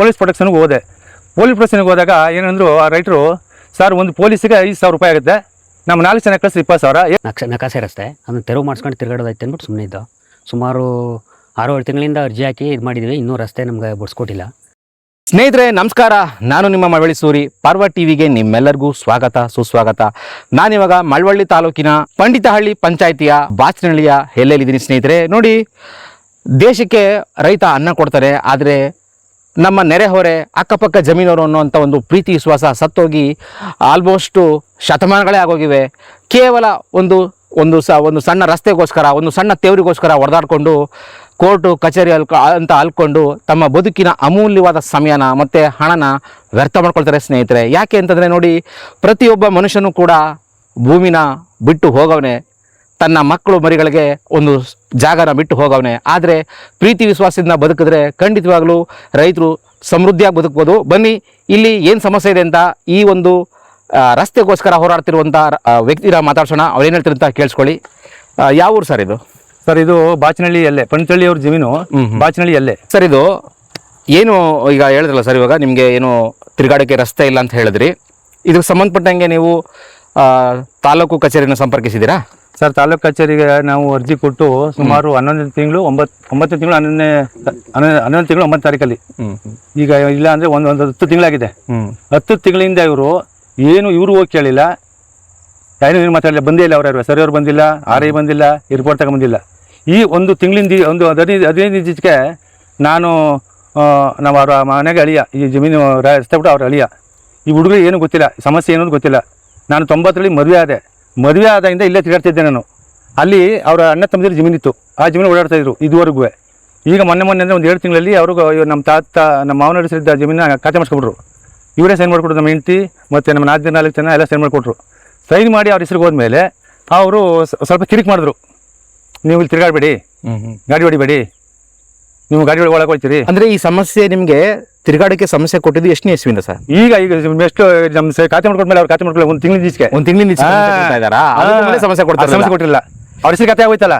Police ಪ್ರೊಟೆಕ್ಷನ್ಗೆ ಹೋದೆ. Police ಪ್ರೊಟೆಕ್ಷನ್ಗೆ ಹೋದಾಗ ಏನಂದ್ರು ಆ ರೈತರು, ಸರ್ ಒಂದು ಪೊಲೀಸಿಗೆ 5,000 ರೂಪಾಯಿ ಆಗುತ್ತೆ, ನಮ್ಮ 4 ಜನ ಕಳಿಸಿ 20,000. ನಕಾಸೆ ರಸ್ತೆ ಅದನ್ನು ತೆರವು ಮಾಡಿಸ್ಕೊಂಡು ತಿರುಗಾಡೋದೈತೆ ಅಂದ್ಬಿಟ್ಟು ಸುಮ್ಮನೆ ಇದ್ದು. ಸುಮಾರು 6-7 ತಿಂಗಳಿಂದ ಅರ್ಜಿ ಹಾಕಿ ಇದು ಮಾಡಿದ್ವಿ, ಇನ್ನೂ ರಸ್ತೆ ನಮ್ಗೆ ಬಿಡಿಸ್ಕೊಟ್ಟಿಲ್ಲ. ಸ್ನೇಹಿತರೆ ನಮಸ್ಕಾರ, ನಾನು ನಿಮ್ಮ ಮಳವಳ್ಳಿ ಸೂರಿ. ಪಾರ್ವ ಟಿವಿಗೆ ನಿಮ್ಮೆಲ್ಲರಿಗೂ ಸ್ವಾಗತ ಸುಸ್ವಾಗತ. ನಾನಿವಾಗ ಮಳವಳ್ಳಿ ತಾಲೂಕಿನ ಪಂಡಿತಹಳ್ಳಿ ಪಂಚಾಯಿತಿಯ ಬಾಚನಹಳ್ಳಿಯ ಎಲ್ಲೆಲ್ಲಿದ್ದೀನಿ ಸ್ನೇಹಿತರೆ. ನೋಡಿ, ದೇಶಕ್ಕೆ ರೈತ ಅನ್ನ ಕೊಡ್ತಾರೆ, ಆದರೆ ನಮ್ಮ ನೆರೆಹೊರೆ ಅಕ್ಕಪಕ್ಕ ಜಮೀನವರು ಅನ್ನುವಂಥ ಒಂದು ಪ್ರೀತಿ ವಿಶ್ವಾಸ ಸತ್ತೋಗಿ ಆಲ್ಮೋಸ್ಟು ಶತಮಾನಗಳೇ ಆಗೋಗಿವೆ. ಕೇವಲ ಒಂದು ಸಣ್ಣ ರಸ್ತೆಗೋಸ್ಕರ, ಒಂದು ಸಣ್ಣ ತೇವರಿಗೋಸ್ಕರ ಹೊಡೆದಾಡಿಕೊಂಡು ಕೋರ್ಟು ಕಚೇರಿ ಅಂತ ಅಲ್ಕೊಂಡು ತಮ್ಮ ಬದುಕಿನ ಅಮೂಲ್ಯವಾದ ಸಮಯನ ಮತ್ತು ಹಣನ ವ್ಯರ್ಥ ಮಾಡ್ಕೊಳ್ತಾರೆ ಸ್ನೇಹಿತರೆ. ಯಾಕೆ ಅಂತಂದರೆ ನೋಡಿ, ಪ್ರತಿಯೊಬ್ಬ ಮನುಷ್ಯನೂ ಕೂಡ ಭೂಮಿನ ಬಿಟ್ಟು ಹೋಗವನೆ, ತನ್ನ ಮಕ್ಕಳು ಮರಿಗಳಿಗೆ ಒಂದು ಜಾಗನ ಬಿಟ್ಟು ಹೋಗವನೆ. ಆದರೆ ಪ್ರೀತಿ ವಿಶ್ವಾಸದಿಂದ ಬದುಕಿದ್ರೆ ಖಂಡಿತವಾಗ್ಲೂ ರೈತರು ಸಮೃದ್ಧಿಯಾಗಿ ಬದುಕ್ಬೋದು. ಬನ್ನಿ, ಇಲ್ಲಿ ಏನು ಸಮಸ್ಯೆ ಇದೆ ಅಂತ ಈ ಒಂದು ರಸ್ತೆಗೋಸ್ಕರ ಹೋರಾಡ್ತಿರುವಂಥ ವ್ಯಕ್ತಿನ ಮಾತಾಡ್ಸೋಣ. ಅವ್ರು ಏನು ಹೇಳ್ತಾರೆ ಅಂತ ಕೇಳಿಸ್ಕೊಳ್ಳಿ. ಯಾವ ಊರು ಸರ್ ಇದು? ಸರ್ ಇದು ಬಾಚನಹಳ್ಳಿಯಲ್ಲೇ, ಪಂಚಳ್ಳಿ ಅವ್ರ ಜಮೀನು ಬಾಚನಹಳ್ಳಿಯಲ್ಲೇ. ಸರ್ ಇದು ಏನು ಈಗ ಹೇಳಿದ್ರಲ್ಲ ಸರ್, ಇವಾಗ ನಿಮಗೆ ಏನು ತಿರುಗಾಡೋಕ್ಕೆ ರಸ್ತೆ ಇಲ್ಲ ಅಂತ ಹೇಳಿದ್ರಿ, ಇದಕ್ಕೆ ಸಂಬಂಧಪಟ್ಟಂಗೆ ನೀವು ತಾಲೂಕು ಕಚೇರಿನ ಸಂಪರ್ಕಿಸಿದ್ದೀರಾ? ಸರ್ ತಾಲೂಕು ಕಚೇರಿಗೆ ನಾವು ಅರ್ಜಿ ಕೊಟ್ಟು ಸುಮಾರು 11 ತಿಂಗಳು 9 ತಿಂಗಳು 11 ತಿಂಗಳು 9 ತಾರೀಕಲ್ಲಿ. ಈಗ ಇಲ್ಲ ಅಂದರೆ ಒಂದು 10 ತಿಂಗಳಾಗಿದೆ. 10 ತಿಂಗಳಿಂದ ಇವರು ಹೋಗಿ ಕೇಳಿಲ್ಲ, ಏನು ಮಾತಾಡಲಿಲ್ಲ, ಬಂದೇ ಇಲ್ಲ. ಅವ್ರು ಸರಿ ಅವ್ರು ಬಂದಿಲ್ಲ, RI ಬಂದಿಲ್ಲ, ರಿಪೋರ್ಟ್ ತಗೊಂಬಂದಿಲ್ಲ. ಈ ಒಂದು ತಿಂಗಳಿಂದ ಒಂದು 15 ದಿವಸಕ್ಕೆ ನಾವು ಅವ್ರ ಮನೆಗೆ ಅಳಿಯ, ಈ ಜಮೀನು ರಸ್ತೆ ಬಿಟ್ಟು ಅವ್ರ ಅಳಿಯ. ಈ ಹುಡುಗರು ಏನೂ ಗೊತ್ತಿಲ್ಲ, ಸಮಸ್ಯೆ ಏನೂ ಗೊತ್ತಿಲ್ಲ. ನಾನು 90ರಲ್ಲಿ ಮದುವೆ ಆದಾಗಿಂದ ಇಲ್ಲೇ ತಿರುಗಾಡ್ತಿದ್ದೆ ನಾನು. ಅಲ್ಲಿ ಅವರ ಅಣ್ಣ ತಮ್ಮದಿರು ಜಮೀನಿತ್ತು, ಆ ಜಮೀನು ಓಡಾಡ್ತಾಯಿದ್ರು ಇದುವರೆಗೂ. ಈಗ ಮೊನ್ನೆ ಅಂದರೆ ಒಂದು 7 ತಿಂಗಳಲ್ಲಿ ಅವ್ರಿಗೂ ನಮ್ಮ ತಾತ ನಮ್ಮ ಮಾವನ ನಡೆಸಿದ್ದ ಜಮೀನ ಖಾತೆ ಮಾಡಿಸ್ಕೊಬಿಟ್ರು. ಇವರೇ ಸೈನ್ ಮಾಡಿಕೊಟ್ರು, ನಮ್ಮ ಹೆಂಡತಿ ಮತ್ತು ನಮ್ಮ 4 ಜನ ಎಲ್ಲ ಸೈನ್ ಮಾಡಿಕೊಟ್ರು. ಸೈನ್ ಮಾಡಿ ಅವ್ರ ಹೆಸರಿಗೆ ಹೋದ್ಮೇಲೆ ಅವರು ಸ್ವಲ್ಪ ಕಿರಿಕ್ ಮಾಡಿದ್ರು, ನೀವು ಇಲ್ಲಿ ತಿರುಗಾಡಬೇಡಿ, ಗಾಡಿ ಹೊಡಿಬೇಡಿ, ನೀವು ಗಾಡಿ ಒಳಗೆ ಹೋಗ್ತೀರಿ. ಅಂದರೆ ಈ ಸಮಸ್ಯೆ ನಿಮಗೆ ತಿರುಗಾಡೋಕ್ಕೆ ಸಮಸ್ಯೆ ಕೊಟ್ಟಿದ್ದು ಎಷ್ಟನೇ ಇಸ್ವಿಂದ ಸರ್? ಈಗ ಎಷ್ಟು ನಮ್ಮ ಖಾತೆ ಮಾಡ್ಕೊಂಡ್ಮೇಲೆ ಅವ್ರು ಖಾತೆ ಮಾಡ್ಕೊಳ್ಳಿ ಒಂದು ತಿಂಗಳಿನ ಸಮಸ್ಯೆ ಕೊಡ್ತಾರೆ. ಸಮಸ್ಯೆ ಕೊಟ್ಟಿಲ್ಲ, ಅವ್ರ ಹೆಸರು ಖಾತೆ ಆಗೋಯ್ತಲ್ಲ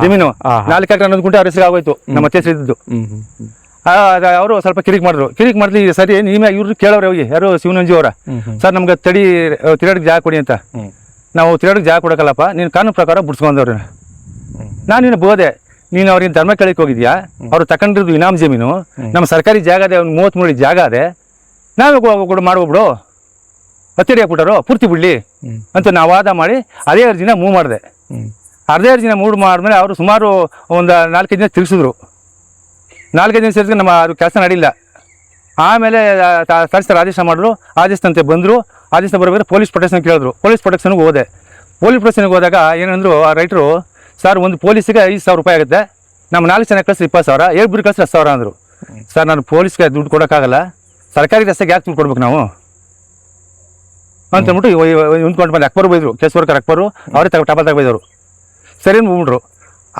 ಜಮೀನು 4 ಎಕರೆ 11 ಗುಂಟೆ ಅವ್ರ ಹೆಸರಿಗೆ ಆಗೋಯ್ತು, ನಮ್ಮ ಅತ್ತೆ ಹೆಸರು ಇದ್ದು. ಅವರು ಸ್ವಲ್ಪ ಕಿರಿಕ್ ಮಾಡಿದ್ಲಿ. ಸರಿ, ಇವ್ರು ಕೇಳೋರು ಹೋಗಿ, ಯಾರು ಶಿವನಂಜಿ ಅವರ, ಸರ್ ನಮ್ಗೆ ತಿರುಗಾಡಕ್ಕೆ ಜಾಗ ಕೊಡಿ ಅಂತ. ನಾವು ತಿರುಗಾಡಕ್ಕೆ ಜಾಗ ಕೊಡೋಕ್ಕಲ್ಲಪ್ಪ, ನೀನು ಕಾನೂನು ಪ್ರಕಾರ ಬಿಡ್ಸ್ಕೊಂಡವ್ರೆ. ನಾನು ಬೋದೆ, ನೀನು ಅವ್ರಿಗೆ ಧರ್ಮ ಕೇಳಕ್ಕೆ ಹೋಗಿದ್ಯಾ? ಅವ್ರು ತಗೊಂಡಿರೋದು ಇನಾಮ್ ಜಮೀನು, ನಮ್ಮ ಸರ್ಕಾರಿ ಜಾಗ ಅದೇ, ಒಂದು 33 ಜಾಗ ಅದೇ, ನಾವೇ ಕೂಡ ಮಾಡ್ಬಿಡು, ಹತ್ತಿರ ಹಾಕ್ಬಿಟ್ಟಾರೋ ಪೂರ್ತಿ ಬಿಡ್ಲಿ ಅಂತ ನಾವು ವಾದ ಮಾಡಿ ಅದೇ ಅರ್ಜಿನ ಮೂವ್ ಮಾಡಿದೆ. ಅರ್ಧೇ ಅರ್ಜಿನ ಮೂವ್ ಮಾಡಿದ್ಮೇಲೆ ಅವರು ಸುಮಾರು ಒಂದು 4-5 ದಿನ ತಿರ್ಸಿದ್ರು. 4-5 ದಿನ ಸೇರಿದ್ರೆ ನಮ್ಮ ಅದು ಕೆಲಸ ನಡೀಲ್ಲ. ಆಮೇಲೆ ತಹಸೀಲ್ದಾರ್ ಆದೇಶ ಮಾಡಿದ್ರು, ಆದೇಶದಂತೆ ಬಂದರು. ಆದೇಶ ಬರಬೇಕು ಪೊಲೀಸ್ ಪ್ರೊಟೆಕ್ಷನ್ ಕೇಳಿದ್ರು. ಪೊಲೀಸ್ ಪ್ರೊಟೆಕ್ಷನ್ಗೆ ಹೋದೆ. ಪೊಲೀಸ್ ಪ್ರೊಟೆಕ್ಷನ್ಗೆ ಹೋದಾಗ ಏನಂದ್ರು ಆ ರೈತರು, ಸರ್ ಒಂದು ಪೊಲೀಸಿಗೆ 5,000 ರೂಪಾಯಿ ಆಗುತ್ತೆ, ನಮ್ಮ 4 ಜನ ಕಳಿಸಿ 20,000, 7 ಕಳಿಸಿ 10,000 ಅಂದರು. ಸರ್ ನಾನು ಪೊಲೀಸ್ಗೆ ದುಡ್ಡು ಕೊಡೋಕ್ಕಾಗಲ್ಲ, ಸರ್ಕಾರಿ ರಸ್ತೆಗೆ ಯಾಕೆ ದುಡ್ಡು ಕೊಡ್ಬೇಕು ನಾವು ಅಂತಂದ್ಬಿಟ್ಟು ಹೊಂದ್ಕೊಂಡು ಬಂದು ಅಕ್ಬರು ಬೈದರು, ಕೇಸ್ ವರ್ಕರ್ ಅಕ್ಬರು, ಅವರೇ ಟಪಾಲ್ ತಗೊಬೈದವರು. ಸರಿ ಅಂದ್ಬಿಟ್ರು.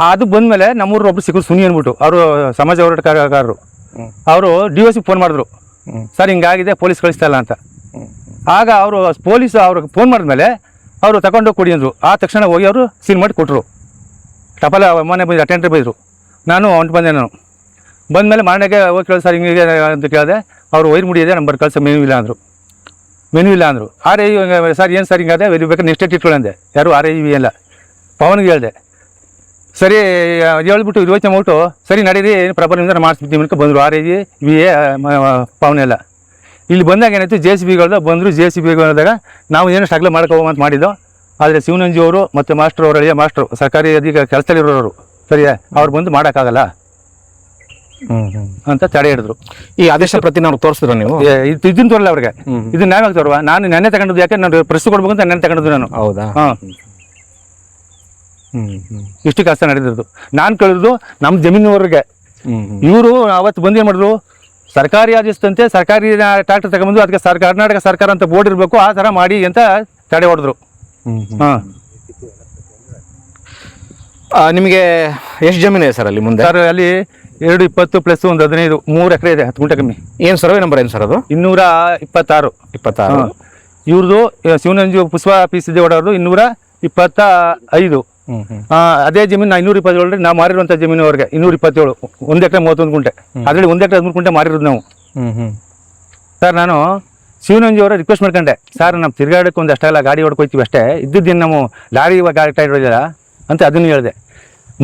ಅದು ಬಂದಮೇಲೆ ನಮ್ಮೂರು ಒಬ್ರು ಸಿಕ್ಕರು, ಸುನಿ ಅಂದ್ಬಿಟ್ಟು, ಅವರು ಸಮಾಜ ಹೋರಾಟಗಾರರು. ಅವರು DOC ಫೋನ್ ಮಾಡಿದ್ರು, ಸರ್ ಹಿಂಗಾಗಿದೆ, ಪೊಲೀಸ್ ಕಳಿಸ್ತಾ ಇಲ್ಲ ಅಂತ. ಆಗ ಅವರು ಪೊಲೀಸ್ ಅವ್ರಿಗೆ ಫೋನ್ ಮಾಡಿದ್ಮೇಲೆ ಅವರು ತಗೊಂಡೋಗಿ ಕೊಡಿ ಅಂದರು. ಆ ತಕ್ಷಣ ಹೋಗಿ ಅವರು ಸೀಲ್ ಮಾಡಿ ಕೊಟ್ಟರು. ಟಪಾಲ ಮೊನ್ನೆ ಬಂದು ಅಟೆಂಡ್ರಿ ಬೈದರು. ನಾನು ಹೊಂಟು ಬಂದೆ. ನಾನು ಬಂದಮೇಲೆ ಮನೆಗೆ ಹೋಗಿ ಕೇಳಿ, ಸರ್ ಹಿಂಗೆ ಅಂತ ಕೇಳಿದೆ. ಅವರು ವೈರ್ ಮುಡಿಯಿದೆ, ನಂಬರ್ ಕಳಿಸ ಮೆನು ಇಲ್ಲ ಅಂದರು. RI ಸರ್ ಏನು ಸರ್ ಹಿಂಗಾದೆ, ಬೇಕಾದ್ರೆ ನೆಕ್ಸ್ಟ್ ಡೇಟ್ ಇಟ್ಕೊಳ್ಳಂದೆ. ಯಾರು RI ಎಲ್ಲ ಪವನ್ಗೆ ಹೇಳಿದೆ. ಸರಿ ಹೇಳ್ಬಿಟ್ಟು ಯೋಚನೆ ಮಾಡ್ಬಿಟ್ಟು, ಸರಿ ನಡೀರಿ, ಏನು ಪ್ರಾಬ್ಲಮ್ ಇಂದ ಮಾಡಿಸ್ಬಿಡ್ತೀವಿ ಅನ್ಕೊ ಬಂದರು. RI VA ಪವನ್ ಎಲ್ಲ. ಇಲ್ಲಿ ಬಂದಾಗ ಏನಾಯ್ತು, JCBಗಳದ ಬಂದರು. JCBಗಳದಾಗ ನಾವು ಏನು ಸ್ಟ್ರಗಲ್ ಮಾಡ್ಕೋವಂತ ಮಾಡಿದ್ದೋ. ಆದರೆ ಶಿವನಂಜಿ ಅವರು ಮತ್ತು ಮಾಸ್ಟರ್ ಅವರು, ಅಳಿಯ ಮಾಸ್ಟ್ರು, ಸರ್ಕಾರಿ ಅಧಿಕ ಕೆಲಸದಲ್ಲಿರೋರು, ಸರಿಯಾ, ಅವ್ರು ಬಂದು ಮಾಡೋಕ್ಕಾಗಲ್ಲ ಅಂತ ತಡೆ ಹಿಡಿದ್ರು. ಈ ಆದೇಶ ಪ್ರತಿ ನಾವು ತೋರಿಸಿದ್ರು ನೀವು? ಇದನ್ನು ತೋರಲ್ಲ ಅವ್ರಿಗೆ, ಇದನ್ನ ನಾವೇ ತೋರುವ. ನಾನು ನೆನ್ನೆ ತಗೊಂಡಿದ್ದು, ಯಾಕೆ ನಾನು ಪ್ರೆಸ್ ಕೊಡ್ಬೇಕು ಅಂತ ನೆನ್ನೆ ತಗೊಂಡಿದ್ದು ನಾನು. ಹೌದಾ? ಹಾಂ, ಇಷ್ಟು ಕೆಲಸ ನಡೆದಿರೋದು. ನಾನು ಕೇಳಿದ್ರು ನಮ್ಮ ಜಮೀನವ್ರಿಗೆ. ಇವರು ಅವತ್ತು ಬಂದು ಏನು ಮಾಡಿದ್ರು, ಸರ್ಕಾರಿ ಆದೇಶದಂತೆ ಸರ್ಕಾರಿ ಟ್ರ್ಯಾಕ್ಟರ್ ತಗೊಂಡ್ಬಂದು ಅದಕ್ಕೆ ಕರ್ನಾಟಕ ಸರ್ಕಾರ ಅಂತ ಬೋರ್ಡ್ ಇರಬೇಕು, ಆ ಥರ ಮಾಡಿ ಅಂತ ತಡೆ ಹೊಡೆದ್ರು. ಹಾಂ, ನಿಮಗೆ ಎಷ್ಟು ಜಮೀನು ಇದೆ ಸರ್ ಅಲ್ಲಿ ಮುಂದೆ? ಸರ್ ಅಲ್ಲಿ 220 ಪ್ಲಸ್ ಒಂದು 15, 3 ಎಕರೆ ಇದೆ, 10 ಗುಂಟೆ ಕಮ್ಮಿ. ಏನು ಸರ್ವೆ ನಂಬರ್ ಏನು ಸರ್ ಅದು? 226. ಇವ್ರದ್ದು ಶಿವನಂಜು ಪುಷ್ಪ ಪೀಸ್ ಇದೆ ಹೊಡೋದು 225. ಅದೇ ಜಮೀನು 527 ನಾವು ಮಾರಿರುವಂಥ ಜಮೀನು ಅವ್ರಿಗೆ 227, 1 ಎಕರೆ 31 ಗುಂಟೆ. ಅದರಲ್ಲಿ 1 ಎಕರೆ 13 ಗುಂಟೆ ಮಾರಿರೋದು ನಾವು. ಸರ್ ನಾನು ಶಿವನಂಜಿ ಅವರ ರಿಕ್ವೆಸ್ಟ್ ಮಾಡ್ಕೊಂಡೆ, ಸರ್ ನಾವು ತಿರ್ಗಾಡಕ್ಕೆ ಒಂದು ಅಷ್ಟೆಲ್ಲ ಗಾಡಿ ಹೊಡ್ಕೊಯ್ತೀವಿ ಅಷ್ಟೇ, ಇದ್ದಿದ್ದೇನು ನಾವು ಲಾರಿ ಗಾಡಿ ಟೈರ್ ಹೊಡಿಲ್ಲ ಅಂತ ಅದನ್ನು ಹೇಳಿದೆ.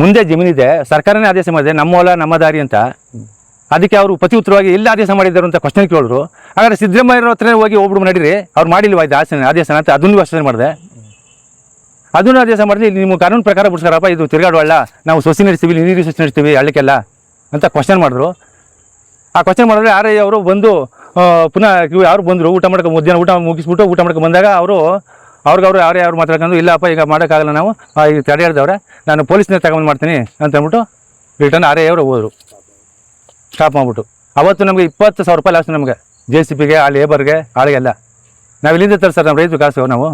ಮುಂದೆ ಜಮೀನಿದೆ, ಸರ್ಕಾರನೇ ಆದೇಶ ಮಾಡಿದೆ ನಮ್ಮ ಹೊಲ ನಮ್ಮ ದಾರಿ ಅಂತ. ಅದಕ್ಕೆ ಅವರು ಪತಿ ಉತ್ತರವಾಗಿ ಎಲ್ಲ ಆದೇಶ ಮಾಡಿದ್ದಾರೆ ಅಂತ ಕ್ವಶನ್ ಕೇಳಿದ್ರು. ಹಾಗಾದ್ರೆ ಸಿದ್ದರಾಮಯ್ಯರ ಹತ್ರ ಹೋಗಿ ಒಬ್ರು ನಡೀರಿ, ಅವ್ರು ಮಾಡಿಲ್ವಾ ಇದು ಆದೇಶ ಅಂತ ಅದನ್ನು ಯೋಚನೆ ಮಾಡಿದೆ. ಅದನ್ನು ಆದೇಶ ಮಾಡಿದ್ರೆ ಇಲ್ಲಿ ನಿಮ್ಮ ಕಾನೂನು ಪ್ರಕಾರ ಬಿಡ್ಸ್ಕಾರಪ್ಪ, ಇದು ತಿರ್ಗಾಡುವಲ್ಲ, ನಾವು ಸೊಸಿ ನಡೆಸ್ತೀವಿ, ನೀರು ಸೊಸಿ ನಡೆಸ್ತೀವಿ ಹಳ್ಳಕ್ಕೆಲ್ಲ ಅಂತ ಕ್ವಶನ್ ಮಾಡಿದ್ರು. ಆ ಕ್ವಶನ್ ಮಾಡಿದ್ರೆ RI ಅವರು ಬಂದು ಪುನಃ ಯಾರು ಬಂದರು ಊಟ ಮಾಡ್ಕೊಂಡು ಮಧ್ಯಾಹ್ನ ಊಟ ಮುಗಿಸ್ಬಿಟ್ಟು ಊಟ ಮಾಡ್ಕೊಂಡು ಬಂದಾಗ ಅವ್ರಿಗೆ ಯಾರು ಮಾತಾಡ್ಕೊಂಡು ಇಲ್ಲಪ್ಪ ಈಗ ಮಾಡೋಕ್ಕಾಗಲ್ಲ, ನಾವು ಈಗ ತಡೆ ಹಿಡ್ದವ್ರೆ, ನಾನು ಪೊಲೀಸ್ನೇ ತಗೊಂಡು ಮಾಡ್ತೀನಿ ಅಂತ ಅಂದ್ಬಿಟ್ಟು ರಿಟರ್ನ್ RI ಅವರು ಹೋದರು ಸ್ಟಾಪ್ ಮಾಡಿಬಿಟ್ಟು. ಅವತ್ತು ನಮಗೆ 20,000 ರೂಪಾಯಿ ಲಾಸ್ಟ್ ನಮಗೆ, JCBಗೆ ಆ ಲೇಬರ್ಗೆ ಆಳಿಗೆಲ್ಲ. ನಾವು ಇಲ್ಲಿಂದ ತರ್ಸರ್ ನಮ್ಮ ರೈತರು ಕಾಸು. ನಾವು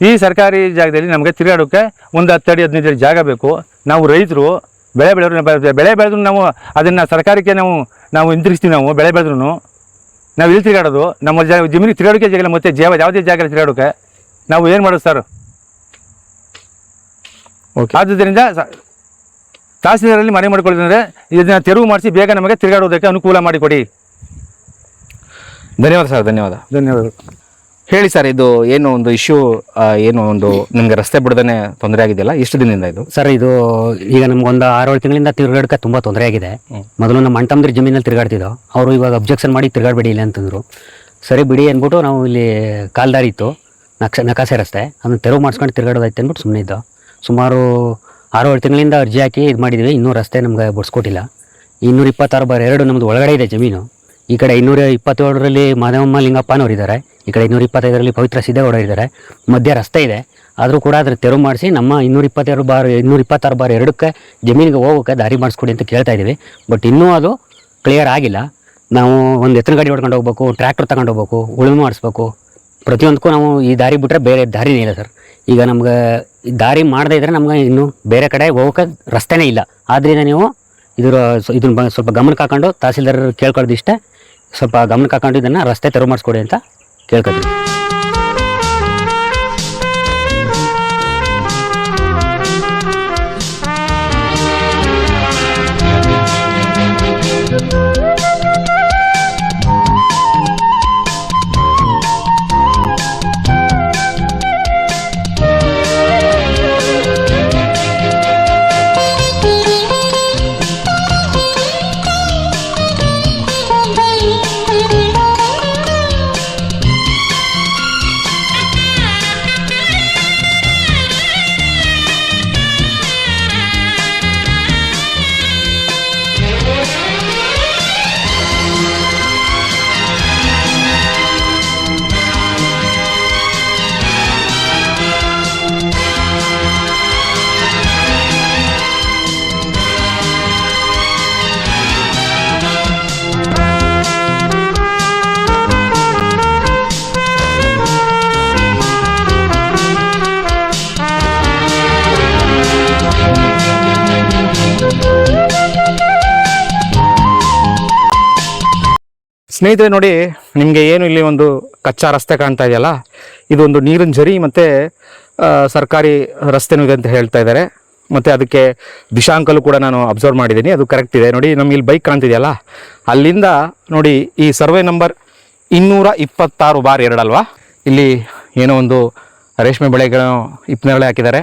ಈ ಸರ್ಕಾರಿ ಜಾಗದಲ್ಲಿ ನಮಗೆ ತಿರುಗಾಡೋಕ್ಕೆ ಒಂದು 10 ಅಡಿ 15 ಅಡಿ ಜಾಗ ಬೇಕು. ನಾವು ರೈತರು ಬೆಳೆ ಬೆಳೆದ್ರು ನಾವು ಅದನ್ನು ಸರ್ಕಾರಕ್ಕೆ ನಾವು ಹಿಂತಿರುಗಿಸ್ತೀವಿ. ನಾವು ಬೆಳೆ ಬೆಳೆದ್ರು ನಾವು ಇಲ್ಲಿ ತಿರುಗಾಡೋದು, ನಮ್ಮ ಜಮೀನಿಗೆ ತಿರುಗಾಡೋಕ್ಕೆ ಜಾಗ ಇಲ್ಲ, ಮತ್ತೆ ಯಾವುದೇ ಜಾಗ ತಿರುಗಾಡೋಕ್ಕೆ ನಾವು ಏನು ಮಾಡೋದು ಸರ್? ಆದ್ದರಿಂದ ತಹಸೀಲ್ದಾರಲ್ಲಿ ಮನೆ ಮಾಡಿಕೊಡಿದ್ರೆ ಇದನ್ನು ತೆರವು ಮಾಡಿಸಿ ಬೇಗ ನಮಗೆ ತಿರುಗಾಡೋದಕ್ಕೆ ಅನುಕೂಲ ಮಾಡಿಕೊಡಿ. ಧನ್ಯವಾದ ಸರ್, ಧನ್ಯವಾದಗಳು. ಹೇಳಿ ಸರ್, ಇದು ಏನು ಒಂದು ಇಶ್ಯೂ, ಏನು ಒಂದು ನಿಮಗೆ ರಸ್ತೆ ಬಿಡದೇ ತೊಂದರೆ ಆಗಿದೆಯಲ್ಲ, ಎಷ್ಟು ದಿನದಿಂದ ಇದು? ಸರ್ ಇದು ಈಗ ನಮ್ಗೊಂದು 6-7 ತಿಂಗಳಿಂದ ತಿರುಗಾಡಕ್ಕೆ ತುಂಬ ತೊಂದರೆ ಆಗಿದೆ. ಮೊದಲು ನಮ್ಮ ಅಣ್ಣ ತಮ್ಮದ್ರ ಜಮೀನಲ್ಲಿ ತಿರುಗಾಡ್ತಿದ್ದೋ, ಅವರು ಇವಾಗ ಅಬ್ಜೆಕ್ಷನ್ ಮಾಡಿ ತಿರುಗಾಡಬೇಡಿ ಇಲ್ಲ ಅಂತಂದರು. ಸರಿ ಬಿಡಿ ಅಂದ್ಬಿಟ್ಟು ನಾವು ಇಲ್ಲಿ ಕಾಲ್ದಾರಿ ಇತ್ತು, ನಕಾಸೆ ರಸ್ತೆ, ಅದನ್ನು ತೆರವು ಮಾಡಿಸ್ಕೊಂಡು ತಿರುಗಾಡೋದೈತೆ ಅಂದ್ಬಿಟ್ಟು ಸುಮ್ಮನೆ ಇದ್ದೋ. ಸುಮಾರು 6-7 ತಿಂಗಳಿಂದ ಅರ್ಜಿ ಹಾಕಿ ಇದು ಮಾಡಿದ್ದೀವಿ, ಇನ್ನೂ ರಸ್ತೆ ನಮ್ಗೆ ಬಿಡಿಸ್ಕೊಟ್ಟಿಲ್ಲ. 226/2 ನಮ್ಮದು ಒಳಗಡೆ ಇದೆ ಜಮೀನು. ಈ ಕಡೆ 227ರಲ್ಲಿ ಮಾದೇವಮ್ಮ ಲಿಂಗಪ್ಪನವ್ರು ಇದ್ದಾರೆ, ಈ ಕಡೆ 225ರಲ್ಲಿ ಪವಿತ್ರ ಸಿದ್ದೇಗೌಡ ಇದ್ದಾರೆ. ಮಧ್ಯ ರಸ್ತೆ ಇದೆ, ಆದರೂ ಕೂಡ ಅದ್ರ ತೆರವು ಮಾಡಿಸಿ ನಮ್ಮ 226/2ಕ್ಕೆ ಜಮೀನಿಗೆ ಹೋಗೋಕ್ಕೆ ದಾರಿ ಮಾಡಿಸ್ಕೊಡಿ ಅಂತ ಕೇಳ್ತಾ ಇದ್ದೀವಿ. ಬಟ್ ಇನ್ನೂ ಅದು ಕ್ಲಿಯರ್ ಆಗಿಲ್ಲ. ನಾವು ಒಂದು ಎತ್ತಿನ ಗಾಡಿ ಹೊಡ್ಕೊಂಡು ಹೋಗ್ಬೇಕು, ಟ್ರ್ಯಾಕ್ಟರ್ ತಗೊಂಡು ಹೋಗ್ಬೇಕು, ಉಳುಮೆ ಮಾಡಿಸ್ಬೇಕು, ಪ್ರತಿಯೊಂದಕ್ಕೂ ನಾವು ಈ ದಾರಿ ಬಿಟ್ಟರೆ ಬೇರೆ ದಾರಿನೇ ಇಲ್ಲ ಸರ್. ಈಗ ನಮ್ಗೆ ದಾರಿ ಮಾಡದೇ ಇದ್ದರೆ ನಮ್ಗೆ ಇನ್ನೂ ಬೇರೆ ಕಡೆ ಹೋಗೋಕ್ಕೆ ರಸ್ತೆನೇ ಇಲ್ಲ. ಆದ್ದರಿಂದ ನೀವು ಇದನ್ನ ಸ್ವಲ್ಪ ಗಮನಕ್ಕೆ ಹಾಕೊಂಡು ತಹಸೀಲ್ದಾರ್ ಕೇಳ್ಕೊಳ್ಳೋದು ಇಷ್ಟೇ, ಸ್ವಲ್ಪ ಗಮನಕ್ಕೆ ಹಾಕೊಂಡು ಇದನ್ನು ರಸ್ತೆ ತೆರವು ಮಾಡಿಸ್ಕೊಡಿ ಅಂತ ಕೇಳ್ಕೊತೀವಿ. ಸ್ನೇಹಿತರೆ ನೋಡಿ, ನಿಮಗೆ ಏನು ಇಲ್ಲಿ ಒಂದು ಕಚ್ಚಾ ರಸ್ತೆ ಕಾಣ್ತಾ ಇದೆಯಲ್ಲ, ಇದೊಂದು ನೀರಿನ ಝರಿ ಮತ್ತು ಸರ್ಕಾರಿ ರಸ್ತೆನೂ ಇದೆ ಅಂತ ಹೇಳ್ತಾ ಇದ್ದಾರೆ. ಮತ್ತು ಅದಕ್ಕೆ ದಿಶಾಂಕಲು ಕೂಡ ನಾನು ಅಬ್ಸರ್ವ್ ಮಾಡಿದ್ದೀನಿ, ಅದು ಕರೆಕ್ಟ್ ಇದೆ. ನೋಡಿ ನಮಗೆ ಇಲ್ಲಿ ಬೈಕ್ ಕಾಣ್ತಿದೆಯಲ್ಲ, ಅಲ್ಲಿಂದ ನೋಡಿ ಈ ಸರ್ವೆ ನಂಬರ್ 226/2 ಅಲ್ವಾ, ಇಲ್ಲಿ ಏನೋ ಒಂದು ರೇಷ್ಮೆ ಬೆಳೆಗಳು ಇಪ್ಪನೇರಳೆ ಹಾಕಿದ್ದಾರೆ,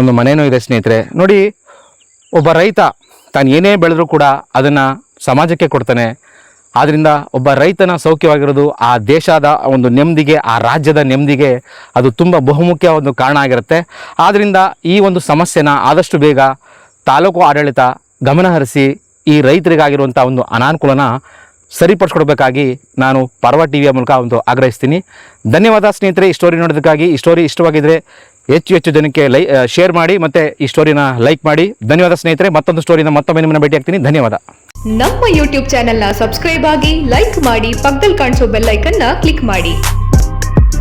ಒಂದು ಮನೇನೂ ಇದೆ. ಸ್ನೇಹಿತರೆ ನೋಡಿ, ಒಬ್ಬ ರೈತ ತಾನು ಏನೇ ಬೆಳೆದ್ರೂ ಕೂಡ ಅದನ್ನು ಸಮಾಜಕ್ಕೆ ಕೊಡ್ತಾನೆ. ಆದ್ದರಿಂದ ಒಬ್ಬ ರೈತನ ಸೌಖ್ಯವಾಗಿರೋದು ಆ ದೇಶದ ಒಂದು ನೆಮ್ಮದಿಗೆ, ಆ ರಾಜ್ಯದ ನೆಮ್ಮದಿಗೆ ಅದು ತುಂಬ ಬಹುಮುಖ್ಯ ಒಂದು ಕಾರಣ ಆಗಿರುತ್ತೆ. ಆದ್ದರಿಂದ ಈ ಒಂದು ಸಮಸ್ಯೆನ ಆದಷ್ಟು ಬೇಗ ತಾಲೂಕು ಆಡಳಿತ ಗಮನ ಹರಿಸಿ ಈ ರೈತರಿಗಾಗಿರುವಂಥ ಒಂದು ಅನಾನುಕೂಲನ ಸರಿಪಡಿಸ್ಕೊಡ್ಬೇಕಾಗಿ ನಾನು ಪರ್ವ ಟಿವಿಯ ಮೂಲಕ ಒಂದು ಆಗ್ರಹಿಸ್ತೀನಿ. ಧನ್ಯವಾದ ಸ್ನೇಹಿತರೆ ಈ ಸ್ಟೋರಿ ನೋಡೋದಕ್ಕಾಗಿ. ಈ ಸ್ಟೋರಿ ಇಷ್ಟವಾಗಿದ್ದರೆ ಹೆಚ್ಚು ಜನಕ್ಕೆ ಶೇರ್ ಮಾಡಿ ಮತ್ತು ಈ ಸ್ಟೋರಿನ ಲೈಕ್ ಮಾಡಿ. ಧನ್ಯವಾದ ಸ್ನೇಹಿತರೆ. ಮತ್ತೊಂದು ಸ್ಟೋರಿನ ಮತ್ತೊಮ್ಮೆ ನಿಮ್ಮನ್ನು ಭೇಟಿ ಆಗ್ತೀನಿ. ಧನ್ಯವಾದ. ನಮ್ಮ ಯೂಟ್ಯೂಬ್ ಚಾನೆಲ್ನ ಸಬ್ಸ್ಕ್ರೈಬ್ ಆಗಿ, ಲೈಕ್ ಮಾಡಿ, ಪಕ್ಕದಲ್ಲಿ ಕಾಣಿಸೋ ಬೆಲ್ ಐಕನ್ನ ಕ್ಲಿಕ್ ಮಾಡಿ.